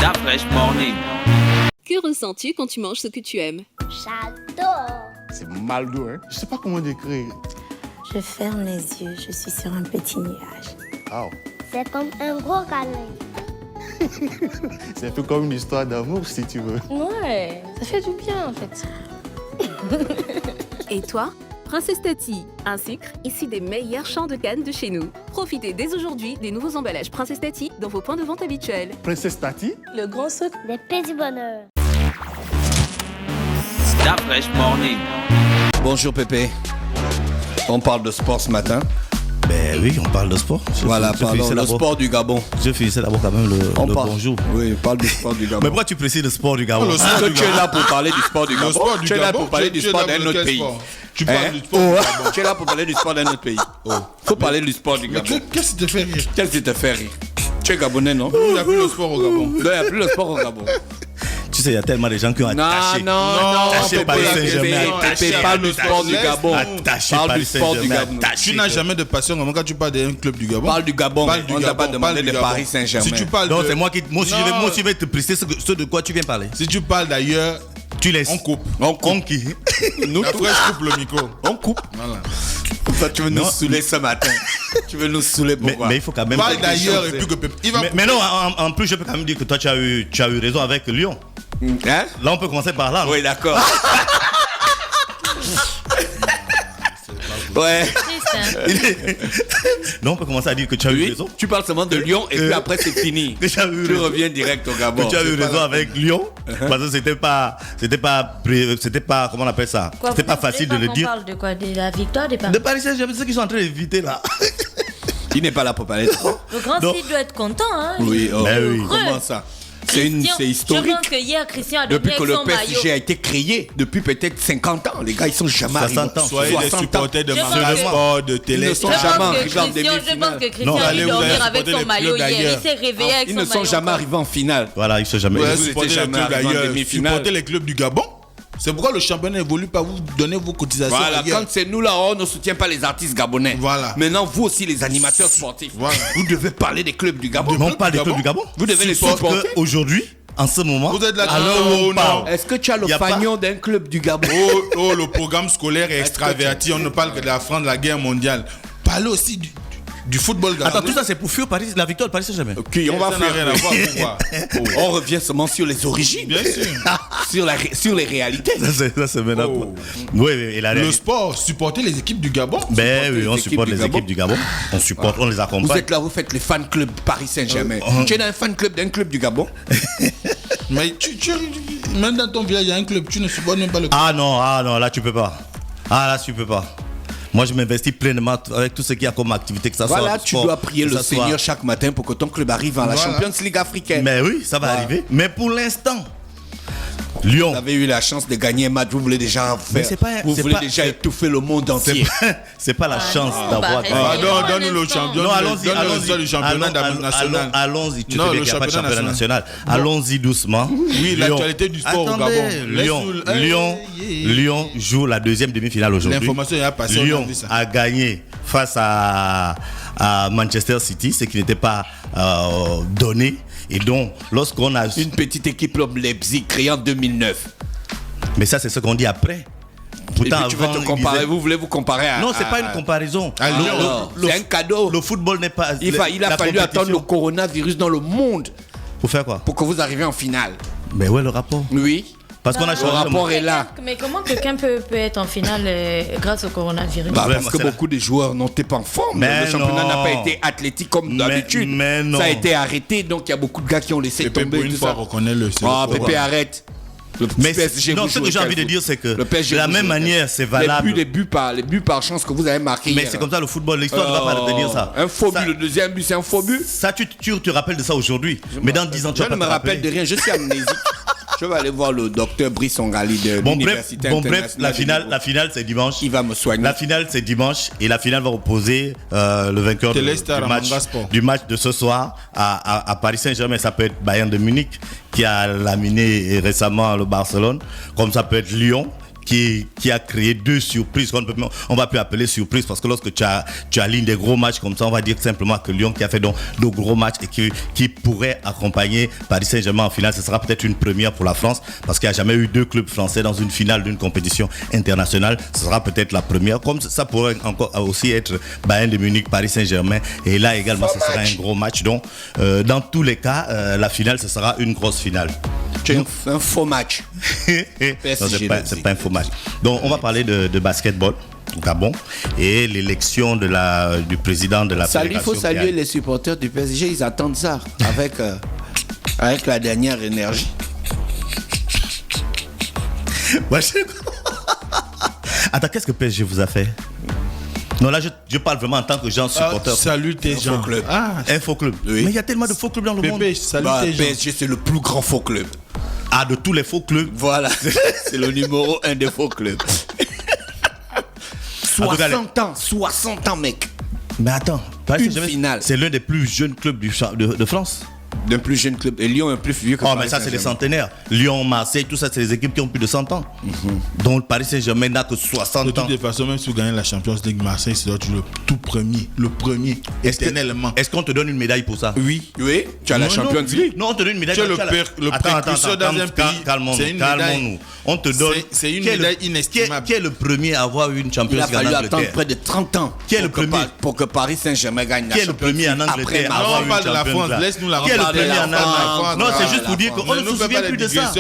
La Fresh Morning. Que ressens-tu quand tu manges ce que tu aimes? J'adore. C'est Maldo, hein. Je sais pas comment décrire. Je ferme les yeux, je suis sur un petit nuage. Wow. C'est comme un gros câlin. C'est un peu comme une histoire d'amour, si tu veux. Ouais, ça fait du bien en fait. Et toi? Princesse Tati, un sucre issu des meilleurs champs de canne de chez nous. Profitez dès aujourd'hui des nouveaux emballages Princesse Tati dans vos points de vente habituels. Princesse Tati? Le grand sucre. Des petits bonheurs. La Fresh Morning. Bonjour Pépé. On parle de sport ce matin. Ben oui, on parle de sport. Voilà, pardon, le sport du Gabon. Je finissais d'abord quand même le bonjour. Oui, on parle du sport du Gabon. Mais pourquoi tu précises le sport du Gabon? Parce que tu es là pour parler du sport du Gabon. Tu es là pour parler du sport d'un autre pays. Tu parles du sport du Gabon. Tu es là pour parler du sport d'un autre pays. Faut parler du sport du Gabon. Qu'est-ce qui te fait rire? Qu'est-ce qui te fait rire? Tu es Gabonais, non? Il n'y a plus le sport au Gabon. Non, il n'y a plus le sport au Gabon. Tu sais, il y a tellement de gens qui ont attaché. Non, attaché Paris Saint-Germain. Pépé, parle du sport du Gabon. Attaché Parle du Paris sport du Saint-Germain. Gabon. Tu n'as jamais de passion quand tu parles d'un club du Gabon. Parle du Gabon. Parle du On t'a Gabon, pas demandé parle de du Paris Gabon. Saint-Germain. Si tu parles Donc de... c'est moi qui. Moi je vais te préciser ce de quoi tu viens parler. Si tu parles d'ailleurs, Tu laisses. on coupe. On qui? Nous, la fraîche coupe le micro. On coupe. Voilà. Ça, tu veux nous saouler ce matin. Tu veux nous saouler pourquoi? Mais il faut quand même. Parle d'ailleurs et puis que Pépé... Mais non, en plus, je peux quand même dire que toi, tu as eu raison avec Lyon. Hein? Là, on peut commencer par là. Oui, d'accord. Ouais. Non, on peut commencer à dire que tu as eu Oui, raison. tu parles seulement de Lyon et puis après c'est fini. Que tu as eu Tu raison. reviens direct au Gabon. Que tu as eu raison avec Lyon. Parce que c'était pas, comment on appelle ça? Quoi, C'était vous pas voulez facile pas de le qu'on dire. parle de quoi? De la victoire des Paris. De Paris Saint-Germain, ceux qui sont en train d'éviter là. Il n'est pas là pour parler de ça. Le grand Non. Cid doit être content, hein. Oui, oh, Mais oui. comment ça? C'est Christian, historique. Je pense que hier, Christian a donné Depuis que avec le son maillot. PSG a été créé, depuis peut-être 50 ans, les gars, ils sont jamais 60 arrivés. ans. Soyez des 60 ans. supporters de Je pense Manga que- Sport, de Ils Télé. ne sont Je jamais pense arrivés en que demi-finale. Christian Non, a allez, dû vous dormir allez avec supporter son les maillot clubs hier. d'ailleurs. Il s'est réveillé avec Ils son ne maillot. sont jamais arrivés en finale. Voilà, ils sont jamais. Vous Ouais, allez vous supporter étiez les jamais clubs arrivé en d'ailleurs. demi-finale. Supporter les clubs du Gabon. C'est pourquoi le championnat évolue pas. Vous donnez vos cotisations. Voilà, ailleurs. quand c'est nous là, on ne soutient pas les artistes gabonais. Voilà. Maintenant, vous aussi, les animateurs sportifs, Voilà. vous devez parler des clubs du Gabon. On parle des clubs du Gabon. Vous devez les Sauf supporter. qu'aujourd'hui, en ce moment, Vous êtes là. alors Oh, on parle. Est-ce que tu as le Y a pas- fanion d'un club du Gabon? Oh, le programme scolaire est extraverti. On ne parle que de la France, de la guerre mondiale. Parlez aussi du football gabonais. Attends, tout ça c'est pour fuir Paris, la victoire de Paris Saint-Germain. Ok, on va Ça n'a rien à faire. voir. Pourquoi? On revient seulement sur les origines. Bien sûr. sur les réalités. Ça c'est maintenant. Oh. Oui, et la Le réalité. sport, supporter les équipes du Gabon. Ben oui, les on équipes supporte du les Gabon. équipes du Gabon. On supporte, on les Vous accompagne. êtes là, vous faites les fan club Paris Saint-Germain. Tu es dans un fan club d'un club du Gabon? Mais même dans ton village, il y a un club. Tu ne supportes même pas le club. Ah non, là tu peux pas. Ah là tu peux pas. Moi je m'investis pleinement avec tout ce qu'il y a comme activité que ça soit. Voilà, du tu sport, dois prier que le ça soit- Seigneur chaque matin pour que ton club arrive à la Voilà. Champions League africaine. Mais oui, ça va Voilà. arriver. Mais pour l'instant, Vous Lyon. avez eu la chance de gagner un match, vous voulez déjà Mais faire. c'est pas- vous c'est voulez pas- déjà c'est- étouffer le monde entier. C'est pas la chance non, d'avoir. bah, Ah, restez- donne-nous le champion. Non, allons-y, Donne le allons-y. résultat du championnat national. Allons-y, tu Non, sais bien le qu'il n'y a pas de championnat championnat national. Allons-y doucement. Oui, Lyon- l'actualité du sport au Attendez, Gabon. Lyon joue la deuxième demi-finale aujourd'hui. L'information est à passer, on a Lyon vu ça. a gagné face à Manchester City, ce qui n'était pas donné. Et donc, lorsqu'on a... Une petite équipe comme Leipzig créée en 2009. Mais ça, c'est ce qu'on dit après. Pourtant, Et puis tu veux avant, te il comparer, disait- vous voulez vous comparer à. Non, c'est pas à- une comparaison. à Lyon. C'est un cadeau. Le football n'est pas... Il a la fallu attendre le compétition- coronavirus dans le monde Pour faire quoi? pour que vous arriviez en finale. Mais ouais, le rapport. Oui. Parce qu'on a Le changé... rapport est là. Mais comment quelqu'un peut être en finale grâce au coronavirus? Bah, Ouais, parce que c'est la- beaucoup de joueurs n'étaient pas en forme. Mais Le championnat non. n'a pas été athlétique comme d'habitude. mais non. Ça a été arrêté, donc il y a beaucoup de gars qui ont laissé Pépé, tomber. pour une tout fois, ça. reconnais-le. Ah, Pépé, arrête. Le Mais PSG, non, vous ce que jouez j'ai envie de quel dire, foot? c'est que Le PSG, de la vous même jouez quel manière, foot? c'est valable. Les buts par chance que vous avez marqué. Mais hier. c'est comme ça le football, l'histoire ne va pas retenir ça. Un faux but, Ça- le deuxième but, c'est un faux but. Ça, tu te rappelles de ça aujourd'hui. Mais dans 10 ans, tu Je vas pas ne me te rappelle rappeler. de rien, je suis amnésique. Je vais aller voir le docteur Brice Ongali de Bon bref, l'Université la internationale. finale c'est dimanche. Il va me soigner. La finale c'est dimanche et la finale va opposer le vainqueur Téléstar à Manga Sport. du match de ce soir à Paris Saint-Germain. Ça peut être Bayern de Munich qui a laminé récemment le Barcelone, comme ça peut être Lyon qui a créé 2 surprises on va plus appeler surprise, parce que lorsque tu alignes des gros matchs comme ça, on va dire simplement que Lyon qui a fait donc de gros matchs et qui pourrait accompagner Paris Saint-Germain en finale, ce sera peut-être une première pour la France, parce qu'il n'y a jamais eu 2 clubs français dans une finale d'une compétition internationale. Ce sera peut-être la première, comme ça pourrait encore aussi être Bayern de Munich, Paris Saint-Germain, et là également ce sera un gros match. Donc dans tous les cas, la finale, ce sera une grosse finale. C'est un faux match. Non, c'est pas un faux match. Donc on va parler de basketball au Gabon et l'élection du président de la fédération. Il faut saluer les supporters du PSG, ils attendent ça avec la dernière énergie. Attends, qu'est-ce que PSG vous a fait? Non, là, je parle vraiment en tant que gens supporter. Salut tes gens. Un faux club. Oui. Mais il y a tellement de faux clubs dans le monde. Salut tes gens. PSG, c'est le plus grand faux club. Ah, de tous les faux clubs. Voilà, c'est le numéro 1 des faux clubs. 60 ans, mec. Mais attends, Une finale. C'est l'un des plus jeunes clubs de France. D'un plus jeune club. Et Lyon est plus vieux que Paris mais ça, c'est les Saint-Germain. centenaires. Lyon, Marseille, tout ça, c'est les équipes qui ont plus de 100 ans. Donc, Paris Saint-Germain n'a que 60 ans. De toutes les façons, même si vous gagnez la Champions League, Marseille, c'est le tout premier. Le premier, éternellement. Est-ce qu'on te donne une médaille pour ça? Oui, tu as la Champions League. Non, on te donne une médaille. Tu es le précurseur dans un pays. Calmons-nous. On te donne. C'est une médaille inestimable. Qui est le premier à avoir eu une Champions League en Angleterre? Il a fallu attendre près de 30 ans Qui est le premier pour que Paris Saint-Germain gagne la Champions League. Qui est le premier en Angleterre à avoir on eu parle une de la Champions France, League? laisse-nous la Qui est le regarder. premier en Angleterre? Non, c'est juste pour dire qu'on ne se souvient plus de ça.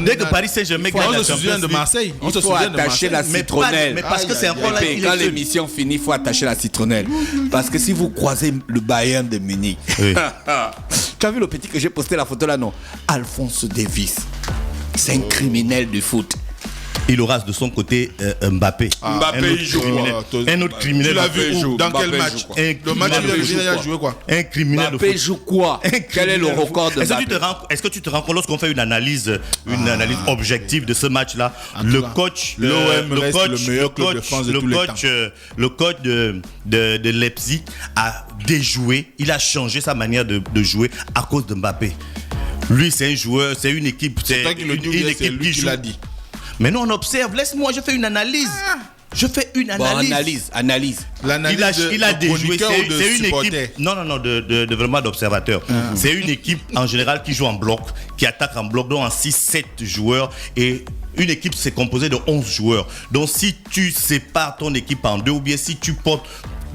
Dès que Paris Saint-Germain gagne la on se souvient de Marseille. Il faut attacher la citronnelle. Mais parce que c'est encore là. Quand l'émission finit, il faut attacher la citronnelle. Parce que si vous croisez le Bayern de Munich, tu as vu le petit que j'ai posté la photo là, non? Alphonse Davies, c'est un criminel du foot. Il aura de son côté Mbappé. Mbappé, il joue quoi? Un autre criminel. Tu l'as vu où? Dans quel match? Le match où il a joué quoi? Un criminel de foot. Mbappé joue quoi? Quel est le record de Mbappé? Est-ce que tu te rends compte lorsqu'on fait une analyse objective de ce match-là, le coach de Leipzig a déjoué, il a changé sa manière de jouer à cause de Mbappé. Lui, c'est un joueur, c'est une équipe. C'est toi qui le dis, c'est lui qui l'a dit. Mais non, on observe. Laisse-moi, je fais une analyse. Analyse. Il a déjoué. C'est une équipe. Non, de vraiment d'observateurs. C'est une équipe en général qui joue en bloc, qui attaque en bloc, donc en 6-7 joueurs. Et une équipe, c'est composé de 11 joueurs. Donc si tu sépares ton équipe en deux, ou bien si tu portes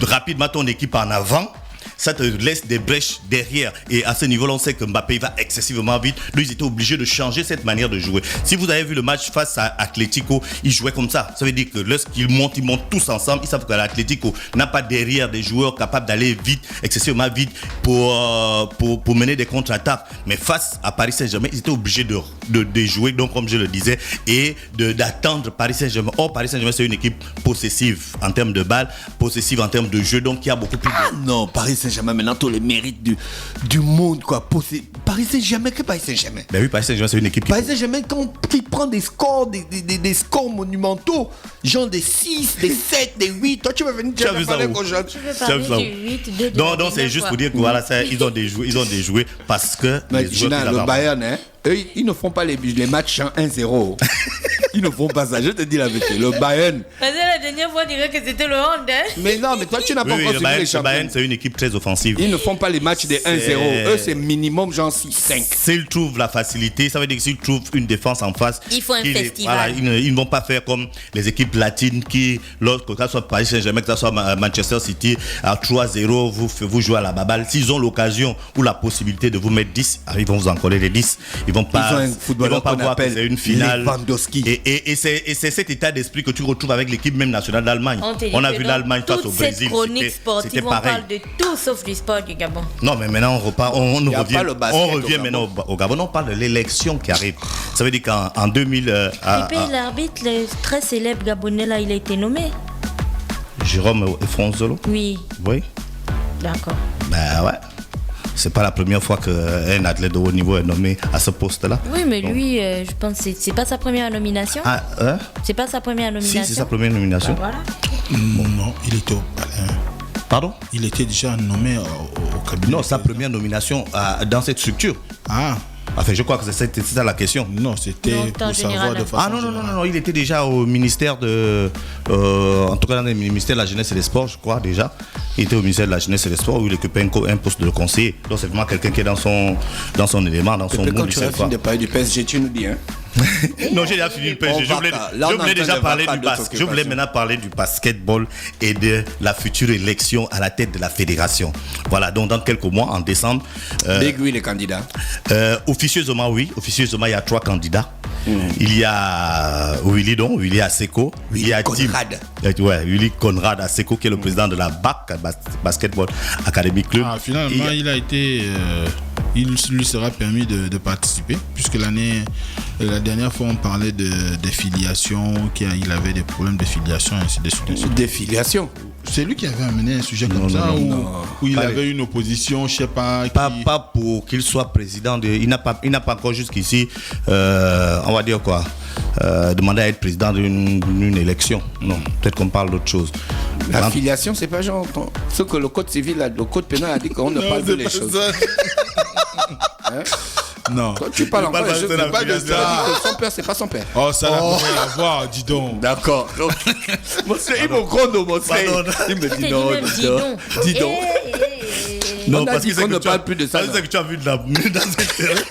rapidement ton équipe en avant, ça te laisse des brèches derrière. Et à ce niveau-là, on sait que Mbappé va excessivement vite. Lui, ils étaient obligés de changer cette manière de jouer. Si vous avez vu le match face à Atlético, ils jouaient comme ça. Ça veut dire que lorsqu'ils montent, ils montent tous ensemble. Ils savent que l'Atlético n'a pas derrière des joueurs capables d'aller vite, excessivement vite, pour mener des contre-attaques. Mais face à Paris Saint-Germain, ils étaient obligés de jouer, donc comme je le disais, et d'attendre Paris Saint-Germain. Or, Paris Saint-Germain, c'est une équipe possessive en termes de balles, possessive en termes de jeu, donc il y a beaucoup plus de... Non, Paris Saint-Germain, maintenant, tous les mérites du monde, quoi. Paris Saint-Germain, que Paris Saint-Germain. Ben oui, Paris Saint-Germain, c'est une équipe Paris Saint-Germain, qui prend des scores, des scores monumentaux, genre des 6, des 7, des 8. Toi, tu vas venir tu as vu ça où? Je veux parler du 8, donc c'est juste pour dire que voilà, ça, ils ont déjoué parce que mais Gina, le Bayern, eux, ils ne font pas les matchs en 1-0. Ils ne font pas ça, je te dis la vérité. Le Bayern. La dernière fois, on dirait que c'était le Honda. Mais non, mais toi, tu n'as pas encore suivi les champions. Le Bayern, c'est une équipe très offensive. Ils ne font pas les matchs des 1-0. Eux, c'est minimum genre 6-5. S'ils trouvent la facilité, ça veut dire que s'ils trouvent une défense en face, il faut un festival. Voilà, ils ne vont pas faire comme les équipes latines qui, que ce soit Paris Saint-Germain, que ce soit Manchester City, à 3-0, vous jouez à la baballe. S'ils ont l'occasion ou la possibilité de vous mettre 10, ils vont vous en coller les 10. Ils vont pas voir que c'est une finale. Et c'est cet état d'esprit que tu retrouves avec l'équipe même nationale d'Allemagne. On a vu l'Allemagne face au Brésil. Cette chronique sportive, on parle de tout sauf du sport du Gabon. Non, mais maintenant on revient maintenant au Gabon. On parle de l'élection qui arrive. Ça veut dire qu'en 2000... l'arbitre, le très célèbre Gabonais là, il a été nommé. Jérôme Efronzolo. Oui. D'accord. Ben ouais. C'est pas la première fois qu'un athlète de haut niveau est nommé à ce poste-là. Oui, mais lui, je pense que c'est pas sa première nomination. C'est pas sa première nomination. Si, c'est sa première nomination. Voilà. Non, il était au... Pardon? Il était déjà nommé au cabinet. Non, sa première nomination dans cette structure. Enfin, je crois que c'était ça la question. Non, c'était pour savoir de façon non, il était déjà au ministère en tout cas dans le ministère de la Jeunesse et des Sports, je crois déjà. Il était au ministère de la Jeunesse et des Sports où il occupait un poste de conseiller. Donc c'est vraiment quelqu'un qui est dans son élément, dans son mood. Quand tu as fini de parler du PSG, tu nous dis, hein. Non, j'ai déjà fini le PSG. Je voulais déjà parler du basket. Je voulais maintenant parler du basketball et de la future élection à la tête de la fédération. Voilà, donc dans quelques mois, en décembre. Big oui, les candidats. Officieusement, oui. Officieusement, il y a 3 candidats. Il y a Willy Aseko. Il y a Conrad. Willy Conrad Aseko, qui est le président de la BAC, Basketball Academy Club. Finalement, il a été. Il lui sera permis de participer, puisque la dernière fois on parlait des filiations, il avait des problèmes de filiation et ainsi de suite. Des filiations? C'est lui qui avait amené un sujet comme ça, où il avait une opposition, je sais pas. Pas pour qu'il soit président. Il n'a pas encore jusqu'ici, on va dire quoi, demandé à être président d'une élection. Non, peut-être qu'on parle d'autre chose. La filiation, c'est pas genre ce que le code civil, le code pénal a dit qu'on ne parle pas les choses. Hein? Non. Quand tu parles encore, je ne pas de ça. Son père, c'est pas son père. Oh, ça n'a rien à voir, dis donc. D'accord. Il me gronde au mot. Il me dit non, dis donc. Non, parce qu'on ne parle plus de ça. C'est ça que tu as vu dans intérêt.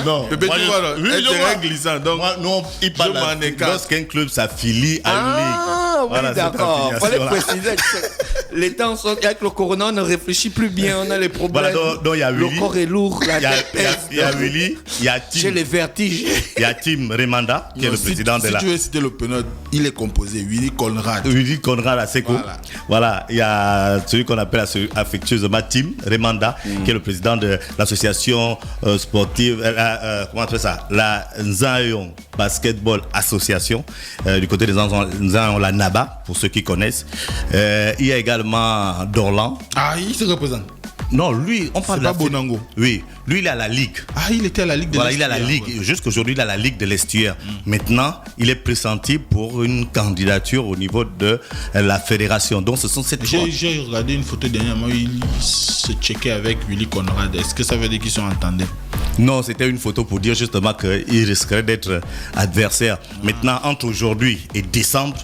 Non, bébé, tu vois, intérêt glissant. Donc, non, il parle lorsqu'un club s'affilie à une ligue. Ah, oui, d'accord. Il fallait préciser. Les temps sont. Avec le corona, on ne réfléchit plus bien. On a les problèmes. Donc, il y a Willy. Le corps est lourd. Il y a Willy. Il y a Tim. J'ai les vertiges. Il y a Tim Remanda, qui est le président de la. Si tu veux citer le penal, il est composé Willy Conrad. Willy Conrad Aseko. Voilà. Il y a celui qu'on appelle affectueusement Tim Remanda, qui est le président de l'association sportive. Comment on appelle ça? La Nzayon Basketball Association. Du côté des Nzayon, la NABA, pour ceux qui connaissent. Il y a également Dorlan. Ah, il se représente. Non, lui, on parle de la Bonango. Oui, lui, il est à la Ligue. Ah, il était à la Ligue de l'Estuaire. Il est à la Ligue. Ouais. Jusqu'aujourd'hui, il est à la Ligue de l'Estuaire. Maintenant, il est pressenti pour une candidature au niveau de la fédération. Donc, ce sont cette. J'ai regardé une photo dernièrement où il se checkait avec Willy Conrad. Est-ce que ça veut dire qu'ils sont en tandem? Non, c'était une photo pour dire justement qu'il risquerait d'être adversaire. Maintenant, entre aujourd'hui et décembre,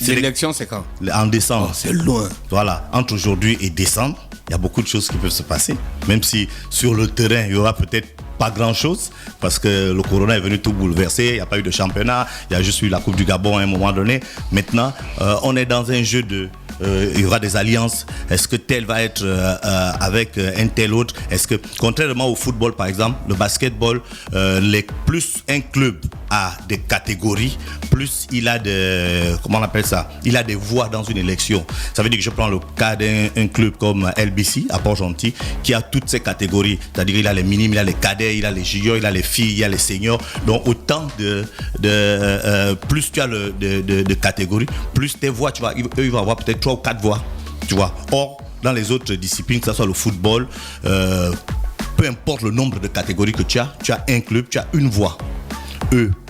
l'élection, c'est quand? En décembre. Oh, c'est loin. Voilà, entre aujourd'hui et décembre, il y a beaucoup de choses qui peuvent se passer. Même si sur le terrain, il y aura peut-être pas grand-chose, parce que le corona est venu tout bouleverser. Il n'y a pas eu de championnat, il y a juste eu la Coupe du Gabon à un moment donné. Maintenant, on est dans un jeu de... il y aura des alliances. Est-ce que tel va être avec un tel autre? Est-ce que, contrairement au football par exemple, le basketball, plus un club a des catégories, plus il a comment on appelle ça? Il a des voix dans une élection. Ça veut dire que je prends le cas d'un club comme LBC à Port-Gentil, qui a toutes ces catégories. C'est-à-dire il a les minimes, il a les cadets, il a les juniors, il a les filles, il a les seniors. Donc autant plus tu as de catégories, plus tes voix, tu vois, eux ils vont avoir peut-être 3 ou 4 voix, tu vois. Or, dans les autres disciplines, que ce soit le football, peu importe le nombre de catégories que tu as un club, tu as une voix.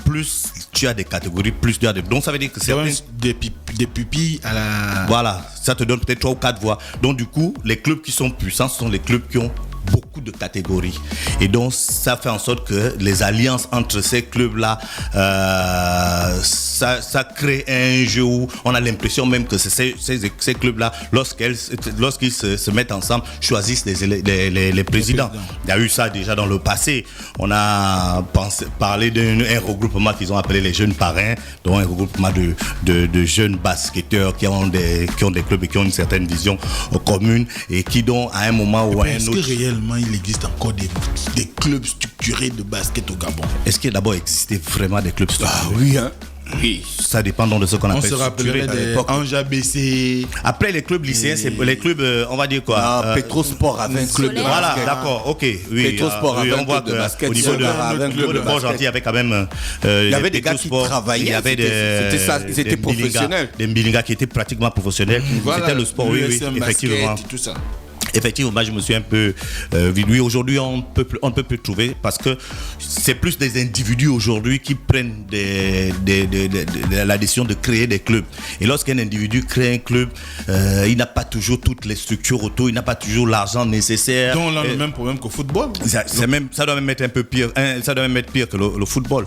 Plus tu as des catégories, plus tu as des... Donc ça veut dire que c'est des pupilles à la... Voilà, ça te donne peut-être 3 ou 4 voix. Donc du coup, les clubs qui sont puissants, ce sont les clubs qui ont beaucoup de catégories. Et donc, ça fait en sorte que les alliances entre ces clubs-là, ça crée un jeu où on a l'impression même que ces clubs-là, lorsqu'ils se mettent ensemble, choisissent les présidents. Il y a eu ça déjà dans le passé. On a parlé d'un regroupement qu'ils ont appelé les jeunes parrains, donc un regroupement de jeunes basketteurs qui ont des clubs et qui ont une certaine vision commune et qui, donc, à un moment ou à un autre... il existe encore des clubs structurés de basket au Gabon? Est-ce qu'il a d'abord existé vraiment des clubs structurés? Ah oui, hein? Oui, ça dépend donc de ce qu'on appelle structuré. On se rappellerait des Ange ABC. Après les clubs lycéens, c'est les clubs, on va dire quoi? Petrosport avait un club de basket. Voilà, d'accord, ok. Oui, Petrosport avait un club de basket. Au niveau de Port-Gentil, il y avait quand même... il y avait des gars qui travaillaient. Il y avait ils étaient professionnels. Des Mbilinga qui étaient pratiquement professionnels. C'était le sport, oui, effectivement. Tout ça. Effectivement, je me suis un peu vidé. Aujourd'hui, on ne peut plus trouver parce que c'est plus des individus aujourd'hui qui prennent la décision de créer des clubs. Et lorsqu'un individu crée un club, il n'a pas toujours toutes les structures autour, il n'a pas toujours l'argent nécessaire. Donc on a le même problème qu'au football. Ça doit même être un peu pire. Ça doit même être pire que le football.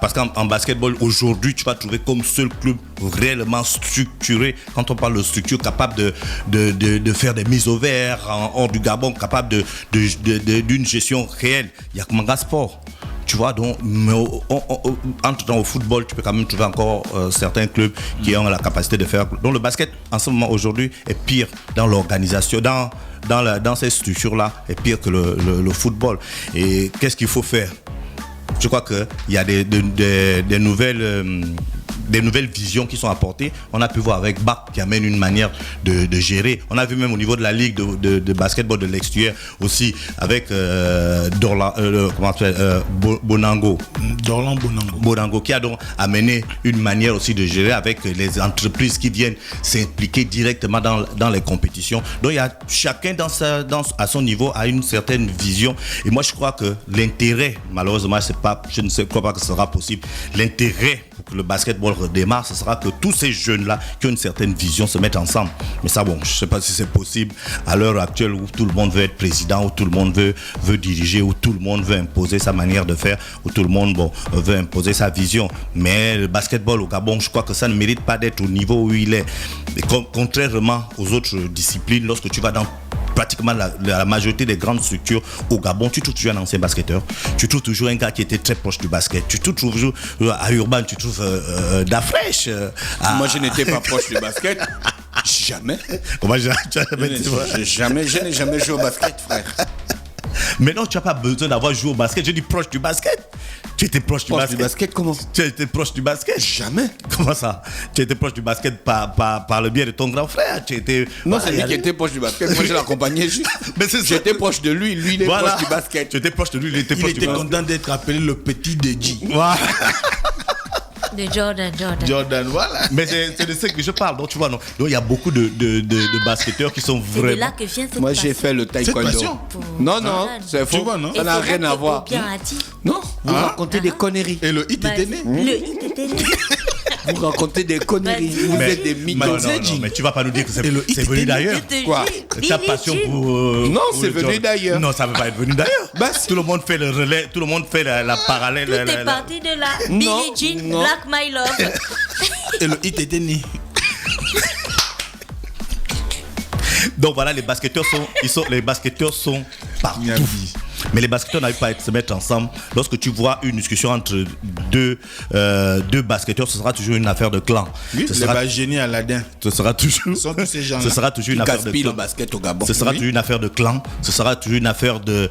Parce qu'en basketball, aujourd'hui, tu vas trouver comme seul club réellement structuré. Quand on parle de structure, capable de faire des mises au vert hors du Gabon, capable d'une gestion réelle. Il y a Manga Sport. Tu vois, donc, entre au football, tu peux quand même trouver encore certains clubs qui ont la capacité de faire. Donc le basket, en ce moment, aujourd'hui, est pire dans l'organisation, dans ces structures-là, est pire que le football. Et qu'est-ce qu'il faut faire? Je crois qu'il y a des nouvelles visions qui sont apportées. On a pu voir avec BAC qui amène une manière de gérer. On a vu même au niveau de la ligue de basketball de l'extérieur aussi avec Bonango. Dorlan Bonango qui a donc amené une manière aussi de gérer avec les entreprises qui viennent s'impliquer directement dans les compétitions. Donc il y a chacun à son niveau a une certaine vision. Et moi je crois que l'intérêt, malheureusement, je ne sais pas que ce sera possible. L'intérêt pour que le basketball redémarre, ce sera que tous ces jeunes-là qui ont une certaine vision se mettent ensemble. Mais ça, bon, je ne sais pas si c'est possible à l'heure actuelle où tout le monde veut être président, où tout le monde veut diriger, où tout le monde veut imposer sa manière de faire, où tout le monde veut imposer sa vision. Mais le basketball au Gabon, je crois que ça ne mérite pas d'être au niveau où il est. Et contrairement aux autres disciplines, lorsque tu vas dans pratiquement la majorité des grandes structures au Gabon, tu trouves toujours un ancien basketteur, tu trouves toujours un gars qui était très proche du basket, tu trouves toujours à Urban, tu trouves Dafresh. Moi je n'étais pas proche du basket. Jamais. Comment je n'ai jamais joué au basket, frère. Mais non, tu n'as pas besoin d'avoir joué au basket. Je dis proche du basket. Tu étais proche du basket. Comment? Tu étais proche du basket. Jamais. Comment ça? Tu étais proche du basket par le biais de ton grand frère. Non, c'est lui qui était proche du basket. Moi, je l'accompagnais juste. Mais j'étais proche de lui. Lui, il est proche du basket. Tu étais proche de lui, il était proche du basket. Il était content d'être appelé le petit Deji. Voilà. De Jordan, voilà. Mais c'est de ça que je parle. Donc, tu vois, non. Donc, il y a beaucoup de basketteurs qui sont vraiment. C'est de là que vient cette Moi, j'ai fait le taekwondo. Non, c'est faux. Ça n'a rien à voir. Non, vous racontez des conneries. Et le hit était né. Le hit était né. Vous racontez des conneries. Vous êtes des mythos. Non, mais tu vas pas nous dire que c'est venu d'ailleurs. Quoi? Ta passion pour. Non, c'est venu d'ailleurs. Non, ça ne veut pas être venu d'ailleurs. Tout le monde fait le relais, tout le monde fait la parallèle. Tout est parti de là. Billie Jean, Black My Love. Et le hit était né. Donc voilà, les basketteurs sont partout. Mais les basketteurs n'arrivent pas à se mettre ensemble. Lorsque tu vois une discussion entre deux basketteurs, ce sera toujours une affaire de clan. Oui, ce sera génie Aladdin. Ce sera toujours. Ce sera toujours une affaire de clan. Le basket au Gabon. Ce sera toujours une affaire de clan. Ce sera toujours une affaire de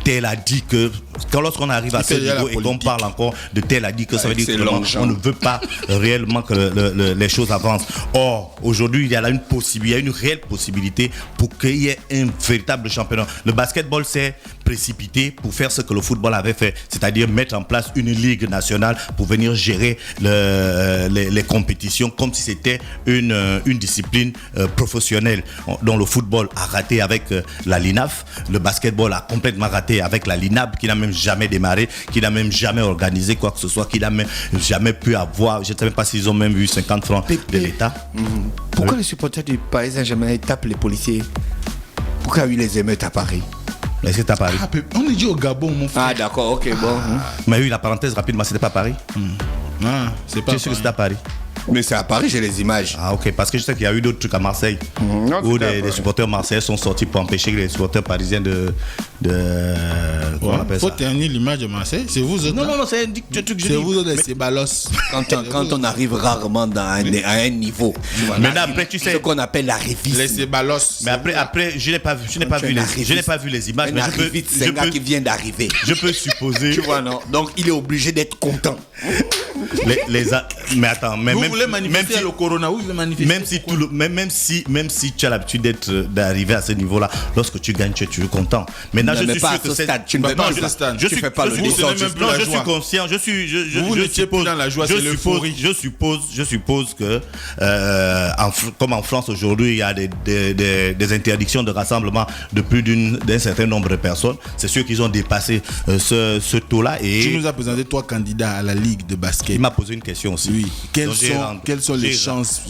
tel a dit que. Quand lorsqu'on arrive à ce niveau et qu'on parle encore de tel a dit que, ça veut dire qu'on ne veut pas réellement que les choses avancent. Or, aujourd'hui, il y a une réelle possibilité pour qu'il y ait un véritable championnat. Le basketball s'est précipité pour faire ce que le football avait fait, c'est-à-dire mettre en place une ligue nationale pour venir gérer les compétitions comme si c'était une discipline professionnelle, dont le football a raté avec la LINAF, le basketball a complètement raté avec la LINAB qui n'a même jamais démarré, qui n'a même jamais organisé quoi que ce soit, qui n'a même jamais pu avoir, je ne sais même pas s'ils ont même eu 50 francs de l'État. Pourquoi les supporters du Paris Saint-Germain tapent les policiers? Pourquoi il y a eu les émeutes à Paris? Mais c'est à Paris. On est dit au Gabon, mon frère. Ah d'accord, ok, bon. Mais oui, la parenthèse rapidement, c'était pas à Paris. C'est pas. Je suis sûr que c'était à Paris. Mais c'est à Paris, j'ai les images. Ah ok, parce que je sais qu'il y a eu d'autres trucs à Marseille où des supporters marseillais sont sortis pour empêcher les supporters parisiens de comment on appelle ça? Faut tenir l'image de Marseille, c'est vous autres. Non, c'est un truc. C'est vous autres, c'est balos. Quand on arrive rarement à un niveau. Maintenant après tu sais ce qu'on appelle la révise. C'est balos. Mais après je n'ai pas vu les images, mais c'est un gars qui vient d'arriver. Je peux supposer. Tu vois non. Donc il est obligé d'être content. Mais attends, vous voulez manifester le corona, vous voulez manifester même si tu as l'habitude d'arriver à ce niveau-là, lorsque tu gagnes, tu es toujours content. Maintenant, je suis sûr que tu ne fais pas ce stade. Je suis conscient. Je suppose que comme en France aujourd'hui, il y a des interdictions de rassemblement de plus d'un certain nombre de personnes. C'est sûr qu'ils ont dépassé ce taux-là. Et tu nous as présenté 3 candidats à la Ligue de basket. Il m'a posé une question aussi. Oui. Quelles sont les chances?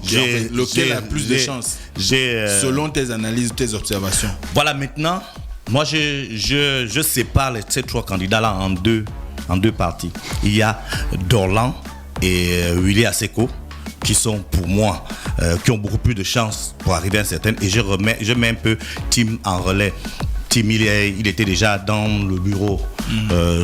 Lequel a plus de chances selon tes analyses, tes observations? Voilà, maintenant, moi je sépare ces 3 candidats-là en deux parties. Il y a Dorlan et Willy Aseko, qui sont pour moi, qui ont beaucoup plus de chances pour arriver à un certain. Et je mets un peu Tim en relais. Tim, il était déjà dans le bureau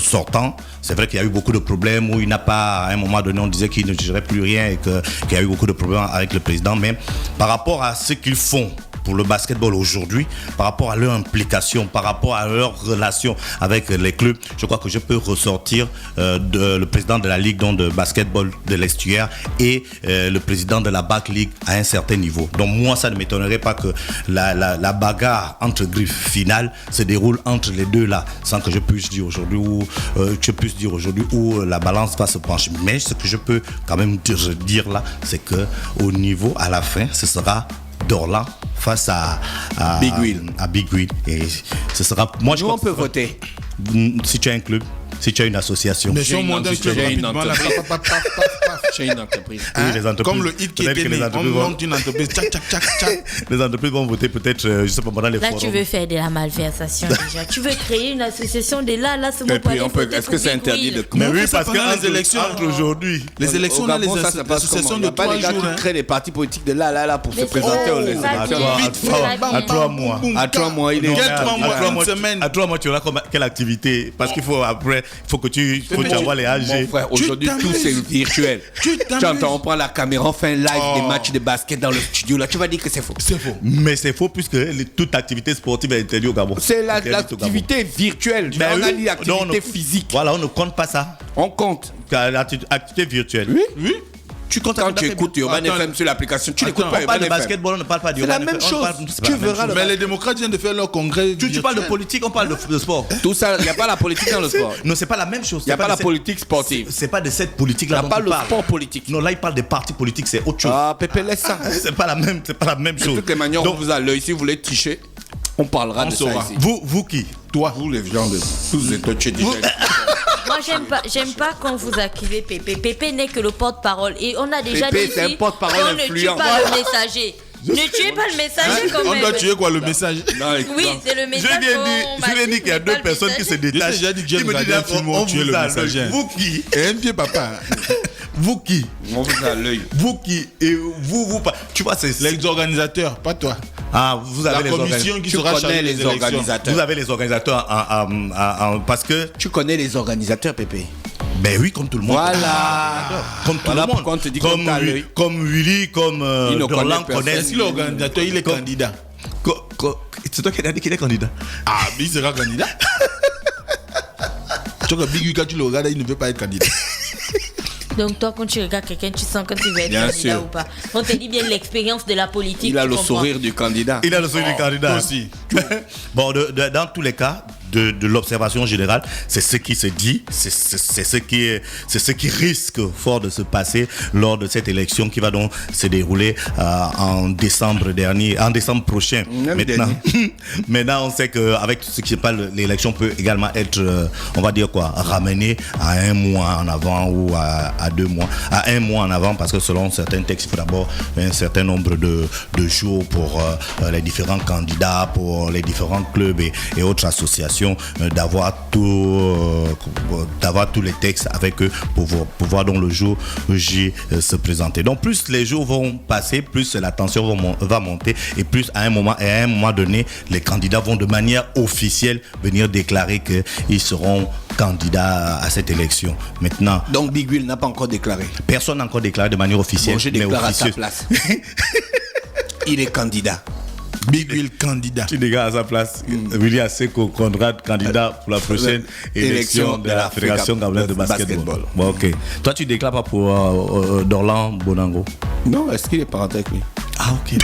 sortant. C'est vrai qu'il y a eu beaucoup de problèmes où il n'a pas, à un moment donné, on disait qu'il ne gérait plus rien et qu'il y a eu beaucoup de problèmes avec le président. Mais par rapport à ce qu'ils font pour le basketball aujourd'hui, par rapport à leur implication, par rapport à leur relation avec les clubs, je crois que je peux ressortir le président de la Ligue de basketball de l'Estuaire et le président de la BAC League à un certain niveau. Donc moi, ça ne m'étonnerait pas que la bagarre entre griffes finales se déroule entre les deux là, sans que je puisse dire aujourd'hui où la balance va se pencher. Mais ce que je peux quand même dire là, c'est que au niveau, à la fin, ce sera Dorlan face à Big Will. Et ce sera. Moi, on peut voter. Si tu as un club, si tu as une association. Mais j'ai une entreprise. Oui, les entreprises. Comme le hit qui était né, on monte une entreprise. Les entreprises vont voter peut-être, je sais pas, pendant les forums. Là, tu veux faire de la malversation déjà. Tu veux créer une association de là, ce mot pour aller voter. Est-ce que c'est interdit de Mais oui, parce que les élections aujourd'hui. Les élections, on a les associations de 3 jours. Il y a pas des gars qui créent des partis politiques de là pour se présenter aux élections. À 3 mois. À 3 mois, il est à 3 mois, tu auras quelle activité? Parce qu'il faut après, il faut que tu envoies les AG. Mon frère, aujourd'hui tout c'est virtuel. Tu entends, on prend la caméra, on fait un live des matchs de basket dans le studio là, tu vas dire que c'est faux. C'est faux. Mais c'est faux puisque toute activité sportive est interdite au Gabon. C'est l'activité virtuelle. On a dit l'activité physique. Voilà, on ne compte pas ça. On compte. L'activité virtuelle. Oui. Quand tu écoutes Urban FM sur l'application, tu n'écoutes pas Urban FM. On parle de basketball, on ne parle pas d'Urban FM. C'est la même chose. Tu verras. Mais les démocrates viennent de faire leur congrès. Tu parles de politique, on parle de sport. Tout ça, il n'y a pas la politique dans le sport. Non, c'est pas la même chose. Il n'y a pas la politique sportive. C'est pas de cette politique-là. Il n'y a pas le sport politique. Non, là, il parle des partis politiques, c'est autre chose. Ah, Pépé, laisse ça. C'est pas la même chose. De toutes les manières, on vous a l'œil. Si vous voulez tricher, on parlera de ça ici. Vous qui? Toi. Vous, les gens de tous les touchés déjà. Moi, j'aime pas quand vous activez Pépé. Pépé n'est que le porte-parole. Et on a déjà Pépé, dit c'est un porte-parole influent. Ne tue pas le messager. Ne tuez pas le messager quand même. On doit tuer quoi, le message? Oui, c'est le message. Je viens dire qu'il y a 2 personnes qui se détachent. J'ai déjà dit que j'ai regardé un film où on tuait le messager. Vous qui? Et un pied, papa. Vous qui? On vous a l'œil. Vous qui? Et vous pas. Tu vois, c'est les organisateurs, pas toi. Ah, vous avez la commission qui sera chargée des organisateurs. Vous avez les organisateurs parce que tu connais les organisateurs, Pépé. Ben oui, comme tout le monde. Voilà. Comme tout le monde. Quand on te dit comme Willy, comme Dorlan connaissent. Est-ce que l'organisateur, il est candidat? C'est toi qui as dit qu'il est candidat. Ah, mais il sera candidat. Tu vois que Big U, quand tu le regardes, il ne veut pas être candidat. Donc toi, quand tu regardes quelqu'un, tu sens quand tu vas être candidat ou pas. On te dit bien l'expérience de la politique. Il a le sourire du candidat. Il a le sourire du candidat aussi. Bon, dans tous les cas, de l'observation générale, c'est ce qui se dit, c'est ce qui risque fort de se passer lors de cette élection qui va donc se dérouler en décembre prochain. Maintenant, on sait qu'avec tout ce qui se passe, l'élection peut également être, on va dire quoi, ramenée à 1 mois en avant ou à 2 mois, à 1 mois en avant, parce que selon certains textes, il faut d'abord un certain nombre de jours pour les différents candidats, pour les différents clubs et autres associations, d'avoir tous les textes avec eux pour pouvoir donc le jour J se présenter. Donc plus les jours vont passer, plus la tension va monter et plus à un moment donné, les candidats vont de manière officielle venir déclarer qu'ils seront candidats à cette élection. Maintenant. Donc Big Will n'a pas encore déclaré. Personne n'a encore déclaré de manière officielle. Bon, je déclare à sa place. Il est candidat. Big Will candidat. Tu dégages à sa place. William Seko Conrad, candidat pour la prochaine élection de la Fédération gabonaise de basketball. Bon, ok. Toi, tu déclares pas pour Dorlan Bonango? Non, est-ce qu'il est parenté avec lui? Ah, ok.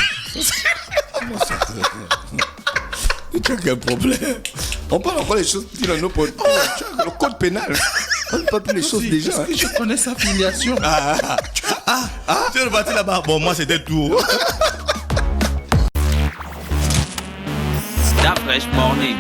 Tu as quel problème? On parle encore des choses qui dans nos potes. Le code pénal. On ne parle plus des choses déjà. Est-ce que je connais sa filiation? Tu es reparti là-bas. Bon, moi, c'était tout. That fresh morning.